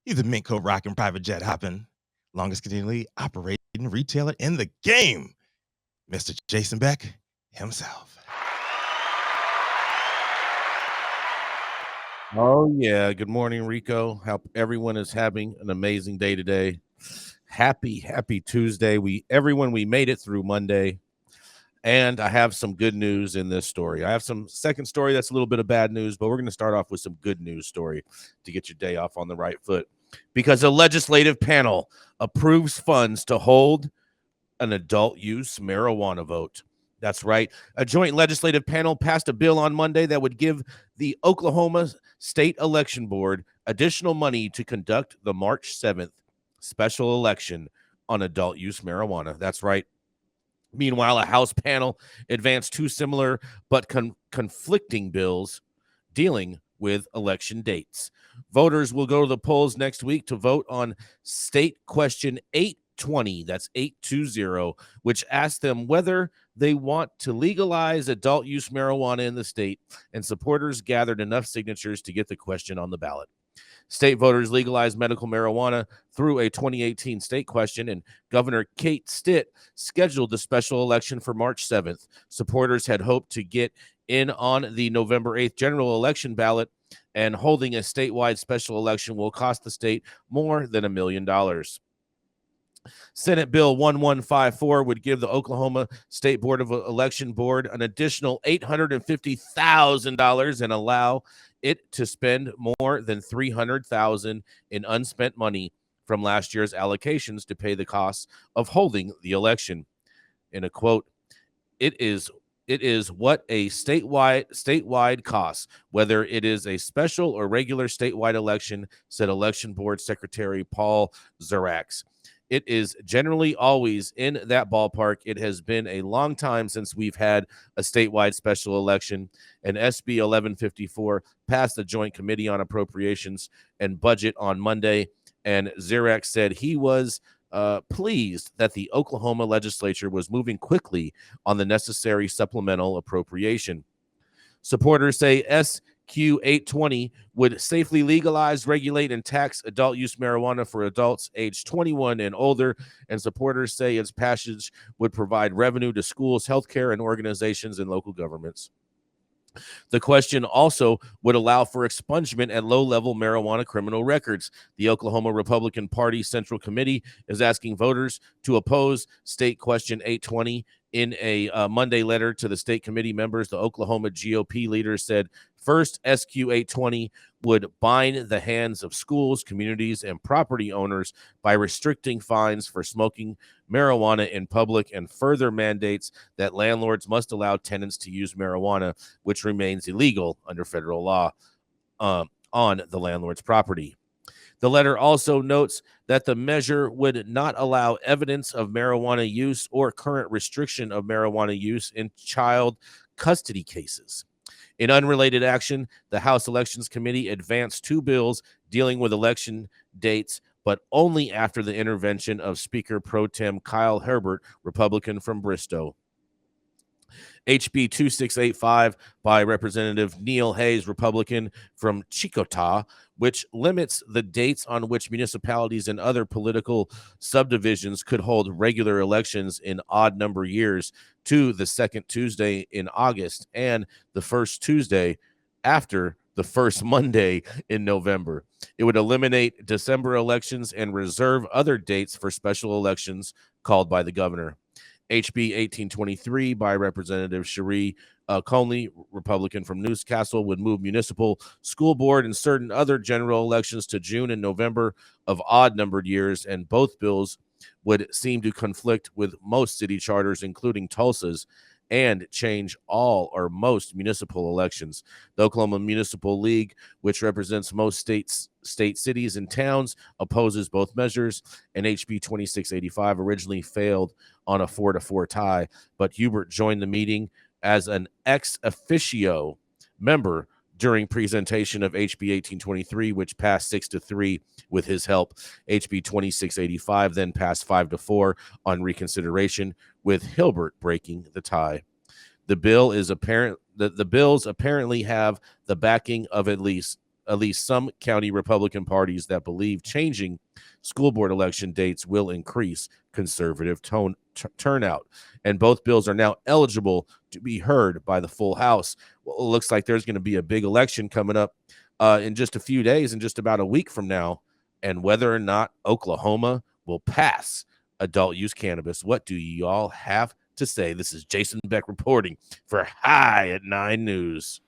He's a mint coat rocking, private jet hopping, longest continually operating retailer in the game, Mr. Jason Beck himself. Oh, yeah. Good morning, Rico. Hope everyone is having an amazing day today. Happy Tuesday. We made it through Monday. And I have some good news in this story. I have some second story that's a little bit of bad news, but we're going to start off with some good news story to get your day off on the right foot. Because a legislative panel approves funds to hold an adult use marijuana vote. That's right. A joint legislative panel passed a bill on Monday that would give the Oklahoma State Election Board additional money to conduct the March 7th special election on adult use marijuana. That's right. Meanwhile, a House panel advanced two similar but conflicting bills dealing with election dates. Voters will go to the polls next week to vote on State Question 820, that's 820, which asks them whether they want to legalize adult use marijuana in the state, and supporters gathered enough signatures to get the question on the ballot. State voters legalized medical marijuana through a 2018 state question, and Governor Kate Stitt scheduled the special election for March 7th. Supporters had hoped to get in on the November 8th general election ballot, and holding a statewide special election will cost the state more than $1 million. Senate Bill 1154 would give the Oklahoma State Board of Election Board an additional $850,000 and allow it to spend more than $300,000 in unspent money from last year's allocations to pay the costs of holding the election. In a quote, it is what a statewide costs, whether it is a special or regular statewide election, said Election Board Secretary Paul Zerax. It is generally always in that ballpark. It has been a long time since we've had a statewide special election, and SB 1154 passed the Joint Committee on Appropriations and Budget on Monday, and Zerax said he was pleased that the Oklahoma legislature was moving quickly on the necessary supplemental appropriation. Supporters say SQ 820 would safely legalize, regulate, and tax adult use marijuana for adults aged 21 and older, and supporters say its passage would provide revenue to schools, healthcare, and organizations and local governments. The question also would allow for expungement at low-level marijuana criminal records. The Oklahoma Republican Party Central Committee is asking voters to oppose State Question 820. In a Monday letter to the state committee members, the Oklahoma GOP leader said, first, SQ 820 would bind the hands of schools, communities, and property owners by restricting fines for smoking marijuana in public, and further mandates that landlords must allow tenants to use marijuana, which remains illegal under federal law, on the landlord's property. The letter also notes that the measure would not allow evidence of marijuana use or current restriction of marijuana use in child custody cases. In unrelated action, the House Elections Committee advanced two bills dealing with election dates, but only after the intervention of Speaker Pro Tem Kyle Herbert, Republican from Bristow. HB 2685 by Representative Neil Hayes, Republican from Chicotah, which limits the dates on which municipalities and other political subdivisions could hold regular elections in odd number years to the second Tuesday in August and the first Tuesday after the first Monday in November. It would eliminate December elections and reserve other dates for special elections called by the governor. HB 1823 by Representative Cherie Conley, Republican from Newcastle, would move municipal, school board, and certain other general elections to June and November of odd-numbered years, and both bills would seem to conflict with most city charters, including Tulsa's, and change all or most municipal elections. The Oklahoma Municipal League, which represents most state cities and towns, opposes both measures, and HB 2685 originally failed on a 4-4 tie, but Hubert joined the meeting as an ex officio member during presentation of HB 1823, which passed 6-3 with his help. HB 2685 then passed 5-4 on reconsideration, with Hilbert breaking the tie. The bills apparently have the backing of at least at least some county Republican parties that believe changing school board election dates will increase conservative turnout. And both bills are now eligible to be heard by the full House. Well, it looks like there's going to be a big election coming up in just a few days, in just about a week from now. And whether or not Oklahoma will pass adult use cannabis, what do you all have to say? This is Jason Beck reporting for High at 9 News.